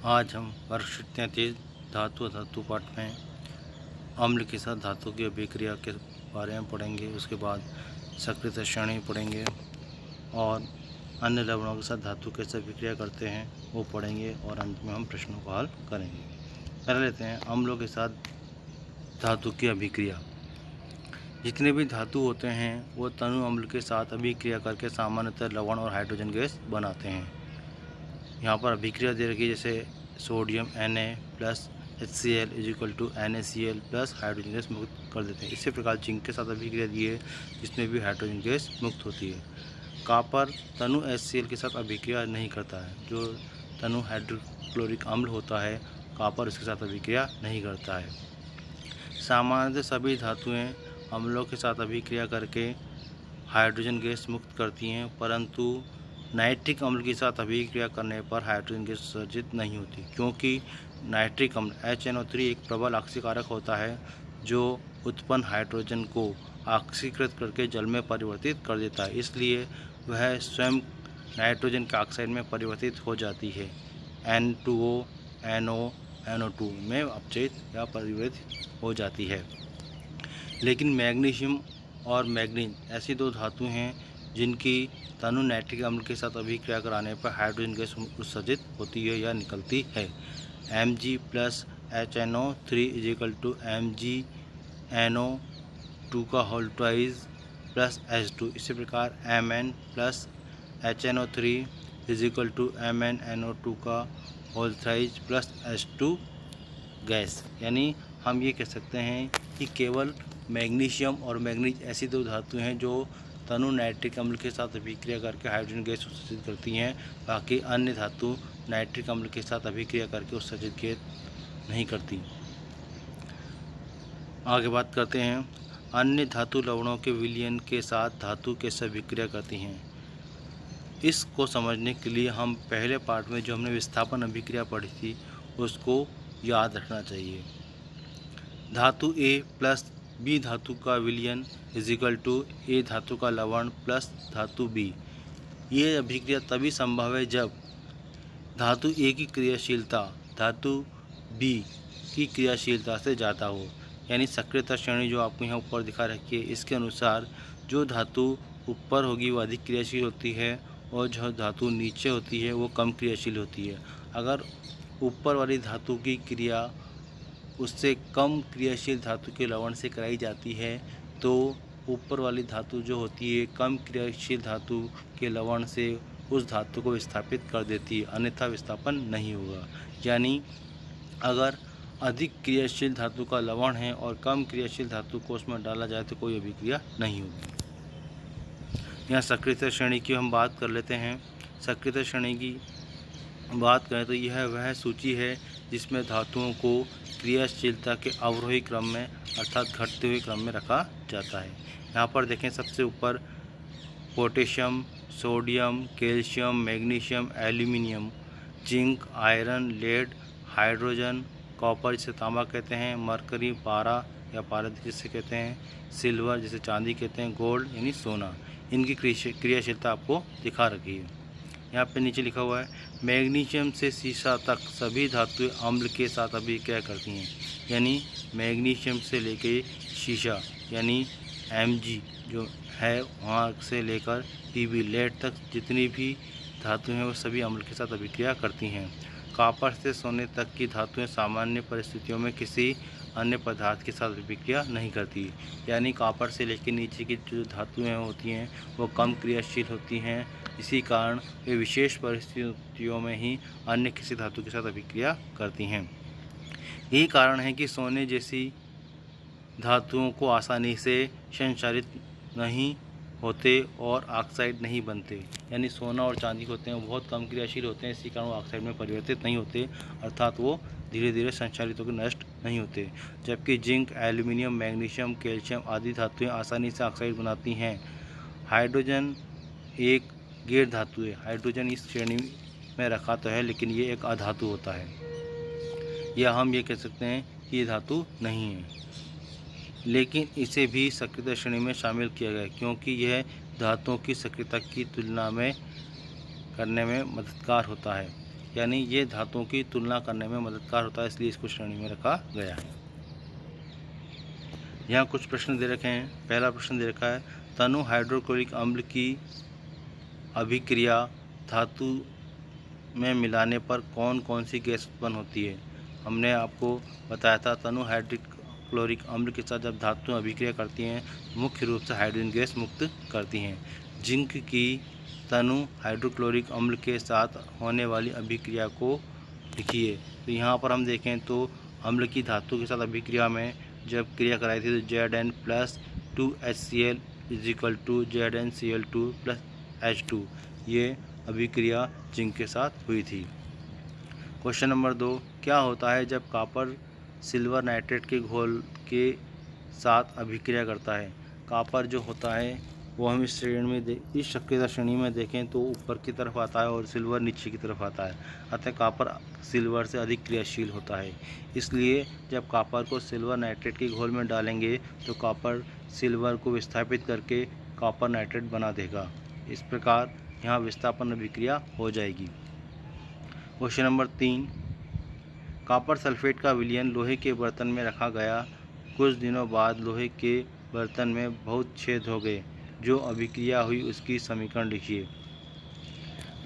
आज हम वर्ग 33 धातु धातु पाठ में अम्ल के साथ धातु की अभिक्रिया के बारे में पढ़ेंगे। उसके बाद सक्रिय श्रेणी पढ़ेंगे और अन्य लवणों के साथ धातु कैसे अभिक्रिया करते हैं वो पढ़ेंगे और अंत में हम प्रश्नों को हल करेंगे। कर लेते हैं अम्लों के साथ धातु की अभिक्रिया। जितने भी धातु होते हैं वो तनु अम्ल के साथ अभिक्रिया करके सामान्यतः लवण और हाइड्रोजन गैस बनाते हैं। यहाँ पर अभिक्रिया दे रखी है, जैसे sodium Na plus HCl is equal to NaCl plus hydrogen gas मुक्त कर देते हैं। इसी प्रकार जिंक के साथ अभिक्रिया दी है जिसमें भी हाइड्रोजन गैस मुक्त होती है। कॉपर तनु HCl के साथ अभिक्रिया नहीं करता है। जो तनु हाइड्रोक्लोरिक अम्ल होता है कॉपर इसके साथ अभिक्रिया नहीं करता है। सामान्यतः सभी धातुएं अम्लों के साथ अभिक्रिया करके हाइड्रोजन गैस मुक्त करती हैं, परंतु नाइट्रिक अम्ल के साथ अभिक्रिया करने पर हाइड्रोजन गैस उत्सर्जित नहीं होती, क्योंकि नाइट्रिक अम्ल HNO3 एक प्रबल ऑक्सीकारक होता है जो उत्पन्न हाइड्रोजन को ऑक्सीकृत करके जल में परिवर्तित कर देता है। इसलिए वह स्वयं नाइट्रोजन के ऑक्साइड में परिवर्तित हो जाती है, N2O, NO, NO2 में अपचयित या परिवर्तित हो जाती है। लेकिन मैग्नीशियम और मैग्नीज ऐसी दो धातु हैं जिनकी तनु नाइट्रिक अम्ल के साथ अभिक्रिया कराने पर हाइड्रोजन गैस उत्सर्जित होती है या निकलती है। Mg plus HNO3 is equal to MgNO2 का होल ट्वाइस प्लस H2। इसी प्रकार Mn plus HNO3 is equal to MnNO2 का whole thrice plus H2 gas. यानी हम ये कह सकते हैं कि केवल मैग्नीशियम और मैग्नीज ऐसी दो धातु हैं जो तनु नाइट्रिक अम्ल के साथ अभिक्रिया करके हाइड्रोजन गैस उत्सर्जित करती हैं। बाकी अन्य धातु नाइट्रिक अम्ल के साथ अभिक्रिया करके उत्सर्जित गैस नहीं करती। आगे बात करते हैं अन्य धातु लवणों के विलयन के साथ धातु कैसे अभिक्रिया करती हैं। इसको समझने के लिए हम पहले पार्ट में जो हमने विस्थापन अभिक्रिया पढ़ी थी उसको याद रखना चाहिए। धातु A प्लस B धातु का विलयन इजिकल टू A धातु का लवण प्लस धातु B। ये अभिक्रिया तभी संभव है जब धातु A की क्रियाशीलता धातु B की क्रियाशीलता से ज़्यादा हो। यानी सक्रियता श्रेणी जो आपको यहाँ ऊपर दिखा रखी है इसके अनुसार जो धातु ऊपर होगी वो अधिक क्रियाशील होती है और जो धातु नीचे होती है वो कम क्रियाशील होती है। अगर ऊपर वाली धातु की क्रिया उससे कम क्रियाशील धातु के लवण से कराई जाती है तो ऊपर वाली धातु जो होती है कम क्रियाशील धातु के लवण से उस धातु को विस्थापित कर देती है, अन्यथा विस्थापन नहीं होगा। यानी अगर अधिक क्रियाशील धातु का लवण है और कम क्रियाशील धातु को उसमें डाला जाए तो कोई अभिक्रिया नहीं होगी। यहाँ सक्रिय श्रेणी की हम बात कर लेते हैं। सक्रिय श्रेणी की बात करें तो यह वह सूची है जिसमें धातुओं को क्रियाशीलता के अवरोही क्रम में अर्थात घटते हुए क्रम में रखा जाता है। यहाँ पर देखें सबसे ऊपर potassium, sodium, calcium, magnesium, aluminium, zinc, iron, lead, hydrogen, copper जिसे तांबा कहते हैं, मरकरी, पारा या पारद जिसे कहते हैं, सिल्वर जिसे चांदी कहते हैं, गोल्ड यानी सोना, इनकी क्रियाशीलता आपको दिखा रखी है। यहाँ पे नीचे लिखा हुआ है मैग्नीशियम से सीसा तक सभी धातुएं अम्ल के साथ अभिक्रिया करती हैं। यानी मैग्नीशियम से लेके शीशा यानी Mg जो है वहाँ से लेकर Pb लेड तक जितनी भी धातुएं हैं वो सभी अम्ल के साथ अभिक्रिया करती हैं। कॉपर से सोने तक की धातुएं सामान्य परिस्थितियों में किसी अन्य पदार्थ के साथ अभिक्रिया नहीं करती। यानी कॉपर से लेकर नीचे की जो धातुएं होती हैं वो कम क्रियाशील होती हैं, इसी कारण वे विशेष परिस्थितियों में ही अन्य किसी धातु के साथ अभिक्रिया करती हैं। यही कारण है कि सोने जैसी धातुओं को आसानी से संचारित नहीं होते और ऑक्साइड नहीं बनते। यानी सोना और चांदी होते हैं वो बहुत कम क्रियाशील होते हैं, इसी कारण वो ऑक्साइड में परिवर्तित नहीं होते, अर्थात वो धीरे धीरे संचारित होकर नष्ट नहीं होते। जबकि जिंक, एल्यूमिनियम, मैग्नीशियम, कैल्शियम आदि धातुएं आसानी से ऑक्साइड बनाती हैं। हाइड्रोजन एक गैर धातु है। हाइड्रोजन इस श्रेणी में रखा तो है लेकिन ये एक अधातु होता है, या हम ये कह सकते हैं कि ये धातु नहीं है, लेकिन इसे भी सक्रिय श्रेणी में शामिल किया गया क्योंकि यह धातुओं की सक्रियता की तुलना में करने में मददगार होता है। यानी ये धातुओं की तुलना करने में मददगार होता है, इसलिए इसको श्रेणी में रखा गया है। यहाँ कुछ प्रश्न दे रखे हैं। पहला प्रश्न दे रखा है, तनु हाइड्रोक्लोरिक अम्ल की अभिक्रिया धातु में मिलाने पर कौन कौन सी गैस उत्पन्न होती है। हमने आपको बताया था तनु हाइड्रोक्लोरिक अम्ल के साथ जब धातुएं अभिक्रिया करती हैं मुख्य रूप से हाइड्रोजन गैस मुक्त करती हैं। जिंक की तनु हाइड्रोक्लोरिक अम्ल के साथ होने वाली अभिक्रिया को लिखिए। तो यहाँ पर हम देखें तो अम्ल की धातु के साथ अभिक्रिया में जब क्रिया कराई थी तो Zn+2HCl = ZnCl2+H2 ये अभिक्रिया जिंक के साथ हुई थी। क्वेश्चन नंबर 2, क्या होता है जब कॉपर सिल्वर नाइट्रेट के घोल के साथ अभिक्रिया करता है। कॉपर जो होता है वो हम इस सक्रियता श्रेणी में देखें तो ऊपर की तरफ आता है और सिल्वर नीचे की तरफ आता है, अतः कॉपर सिल्वर से अधिक क्रियाशील होता है। इसलिए जब कॉपर को सिल्वर नाइट्रेट के घोल में डालेंगे तो कॉपर सिल्वर को विस्थापित करके कॉपर नाइट्रेट बना देगा। इस प्रकार यहाँ विस्थापन अभिक्रिया हो जाएगी। क्वेश्चन नंबर 3, कॉपर सल्फेट का विलयन लोहे के बर्तन में रखा गया। कुछ दिनों बाद लोहे के बर्तन में बहुत छेद हो गए। जो अभिक्रिया हुई उसकी समीकरण लिखिए।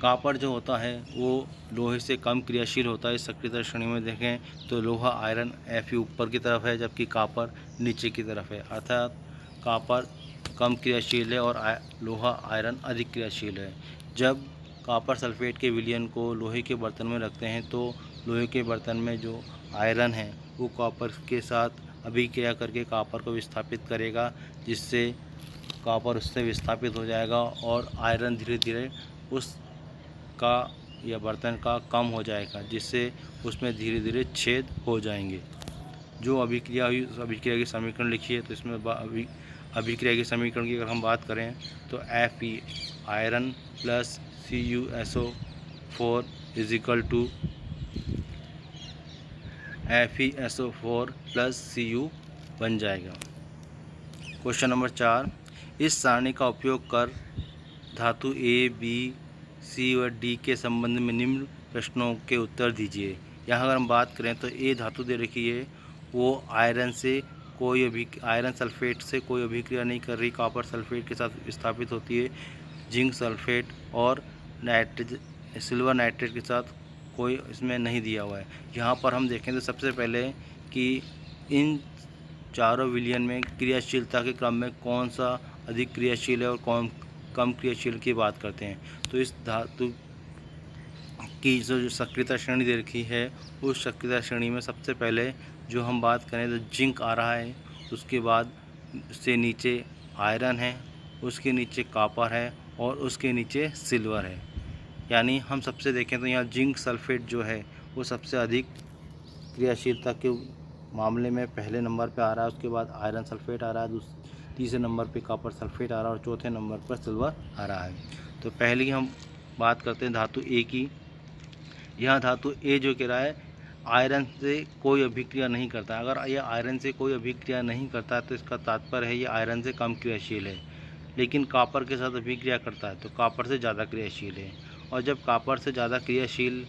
कॉपर जो होता है वो लोहे से कम क्रियाशील होता है। इस सक्रियता श्रेणी में देखें तो लोहा आयरन Fe ऊपर की तरफ है जबकि कॉपर नीचे की तरफ है, अर्थात कॉपर कम क्रियाशील है और लोहा आयरन अधिक क्रियाशील है। जब कॉपर सल्फेट के विलयन को लोहे के बर्तन में रखते हैं तो लोहे के बर्तन में जो आयरन है वो कॉपर के साथ अभिक्रिया करके कॉपर को विस्थापित करेगा, जिससे कॉपर उससे विस्थापित हो जाएगा और आयरन धीरे धीरे उसका या बर्तन का कम हो जाएगा, जिससे उसमें धीरे धीरे छेद हो जाएंगे। जो अभिक्रिया हुई उस अभिक्रिया की समीकरण लिखिए। तो इसमें अभिक्रिया की समीकरण की अगर हम बात करें तो Fe iron plus CuSO4 = FeSO4 + Cu बन जाएगा। क्वेश्चन नंबर 4, इस सारणी का उपयोग कर धातु A, B, C और D के संबंध में निम्न प्रश्नों के उत्तर दीजिए। यहाँ अगर हम बात करें तो A धातु दे रखी है, वो आयरन सल्फेट से कोई अभिक्रिया नहीं कर रही, कॉपर सल्फेट के साथ स्थापित होती है। जिंक सल्फेट और सिल्वर नाइट्रेट के साथ कोई इसमें नहीं दिया हुआ है। यहाँ पर हम देखें तो सबसे पहले कि इन चारों विलयन में क्रियाशीलता के क्रम में कौन सा अधिक क्रियाशील है और कौन कम क्रियाशील की बात करते हैं। तो इस धातु की जो सक्रियता श्रेणी दे रखी है उस सक्रियता श्रेणी में सबसे पहले जो हम बात करें तो जिंक आ रहा है, उसके बाद से नीचे आयरन है, उसके नीचे कॉपर है और उसके नीचे सिल्वर है। यानी हम सबसे देखें तो यहाँ जिंक सल्फेट जो है वो सबसे अधिक क्रियाशीलता के मामले में पहले नंबर पे आ रहा है, उसके बाद आयरन सल्फेट आ रहा है, तीसरे नंबर पे कॉपर सल्फेट आ रहा है और चौथे नंबर पर सिल्वर आ रहा है। तो पहले ही हम बात करते हैं धातु ए की। यहाँ धातु ए जो कह रहा है आयरन से कोई अभिक्रिया नहीं करता। अगर ये आयरन से कोई अभिक्रिया नहीं करता तो इसका तात्पर्य है ये आयरन से कम क्रियाशील है, लेकिन कॉपर के साथ अभिक्रिया करता है तो कॉपर से ज़्यादा क्रियाशील है। और जब कॉपर से ज़्यादा क्रियाशील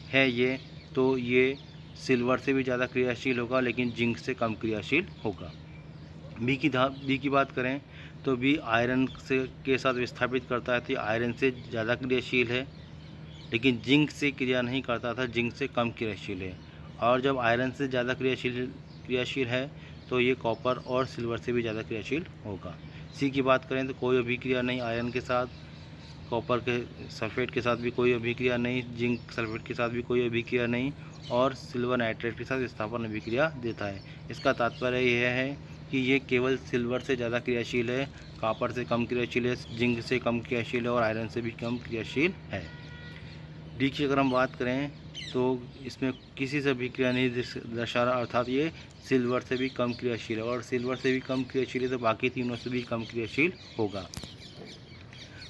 है ये, तो ये सिल्वर से भी ज़्यादा क्रियाशील होगा लेकिन जिंक से कम क्रियाशील होगा। बी की बात करें तो बी आयरन से के साथ विस्थापित करता है तो आयरन से ज़्यादा क्रियाशील है, लेकिन जिंक से क्रिया नहीं करता था, जिंक से कम क्रियाशील है। और जब आयरन से ज़्यादा क्रियाशील है तो ये कॉपर और सिल्वर से भी ज़्यादा क्रियाशील होगा। सी की बात करें तो कोई अभिक्रिया नहीं, आयरन के साथ, कॉपर के सल्फेट के साथ भी कोई अभिक्रिया नहीं, जिंक सल्फेट के साथ भी कोई अभिक्रिया नहीं और सिल्वर नाइट्रेट के साथ विस्थापन अभिक्रिया देता है। इसका तात्पर्य यह है कि ये केवल सिल्वर से ज़्यादा क्रियाशील है, कॉपर से कम क्रियाशील है, जिंक से कम क्रियाशील है और आयरन से भी कम क्रियाशील है। डी की अगर हम बात करें तो इसमें किसी से अभिक्रिया नहीं दर्शा रहा, अर्थात ये सिल्वर से भी कम क्रियाशील है और सिल्वर से भी कम क्रियाशील है तो बाकी तीनों से भी कम क्रियाशील होगा।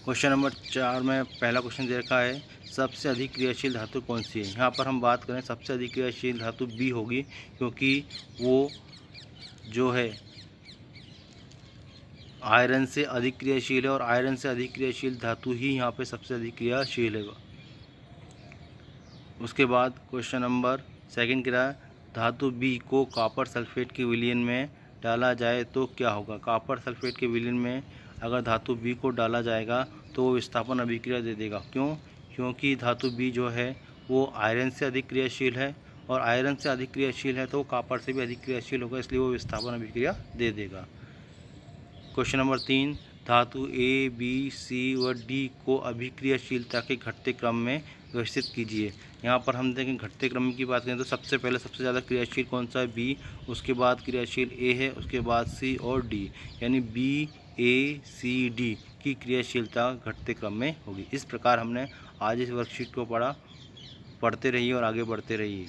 क्वेश्चन नंबर 4 में पहला क्वेश्चन दे रखा है सबसे अधिक क्रियाशील धातु कौन सी है। यहाँ पर हम बात करें सबसे अधिक क्रियाशील धातु बी होगी, क्योंकि वो जो है आयरन से अधिक क्रियाशील है और आयरन से अधिक क्रियाशील धातु ही यहाँ पे सबसे अधिक क्रियाशील है। उसके बाद क्वेश्चन नंबर सेकंड कह रहा है धातु बी को कॉपर सल्फेट के विलयन में डाला जाए तो क्या होगा। कॉपर सल्फेट के विलयन में अगर धातु बी को डाला जाएगा तो वो विस्थापन अभिक्रिया दे देगा। क्यों? क्योंकि धातु बी जो है वो आयरन से अधिक क्रियाशील है, और आयरन से अधिक क्रियाशील है तो वो कॉपर से भी अधिक क्रियाशील होगा, इसलिए वो विस्थापन अभिक्रिया दे देगा। क्वेश्चन नंबर 3 धातु ए, बी, सी व डी को अभिक्रियाशीलता के घटते क्रम में व्यवस्थित कीजिए। यहाँ पर हम देखें घटते क्रम की बात करें तो सबसे पहले सबसे ज़्यादा क्रियाशील कौन सा है, बी, उसके बाद क्रियाशील ए है, उसके बाद सी और डी, यानी बी, ए, सी, डी की क्रियाशीलता घटते क्रम में होगी। इस प्रकार हमने आज इस वर्कशीट को पढ़ते रहिए और आगे बढ़ते रहिए।